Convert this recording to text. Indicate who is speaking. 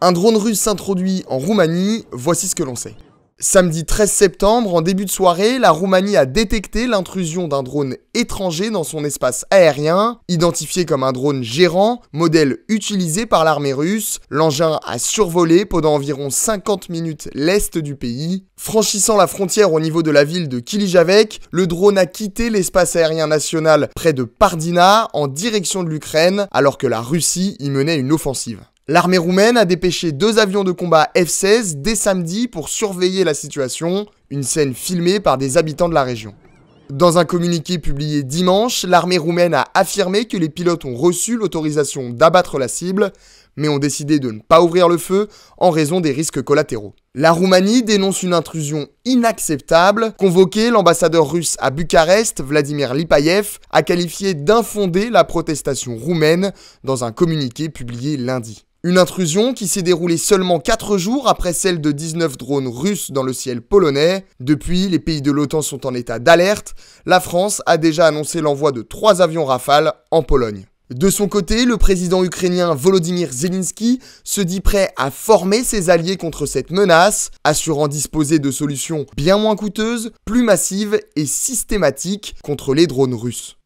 Speaker 1: Un drone russe s'introduit en Roumanie, voici ce que l'on sait. Samedi 13 septembre, en début de soirée, la Roumanie a détecté l'intrusion d'un drone étranger dans son espace aérien. Identifié comme un drone gérant, modèle utilisé par l'armée russe, l'engin a survolé pendant environ 50 minutes l'est du pays. Franchissant la frontière au niveau de la ville de Kilijavek, le drone a quitté l'espace aérien national près de Pardina en direction de l'Ukraine, alors que la Russie y menait une offensive. L'armée roumaine a dépêché 2 avions de combat F-16 dès samedi pour surveiller la situation, une scène filmée par des habitants de la région. Dans un communiqué publié dimanche, l'armée roumaine a affirmé que les pilotes ont reçu l'autorisation d'abattre la cible, mais ont décidé de ne pas ouvrir le feu en raison des risques collatéraux. La Roumanie dénonce une intrusion inacceptable. Convoqué, l'ambassadeur russe à Bucarest, Vladimir Lipayev, a qualifié d'infondée la protestation roumaine dans un communiqué publié lundi. Une intrusion qui s'est déroulée seulement 4 jours après celle de 19 drones russes dans le ciel polonais. Depuis, les pays de l'OTAN sont en état d'alerte. La France a déjà annoncé l'envoi de 3 avions Rafale en Pologne. De son côté, le président ukrainien Volodymyr Zelensky se dit prêt à former ses alliés contre cette menace, assurant disposer de solutions bien moins coûteuses, plus massives et systématiques contre les drones russes.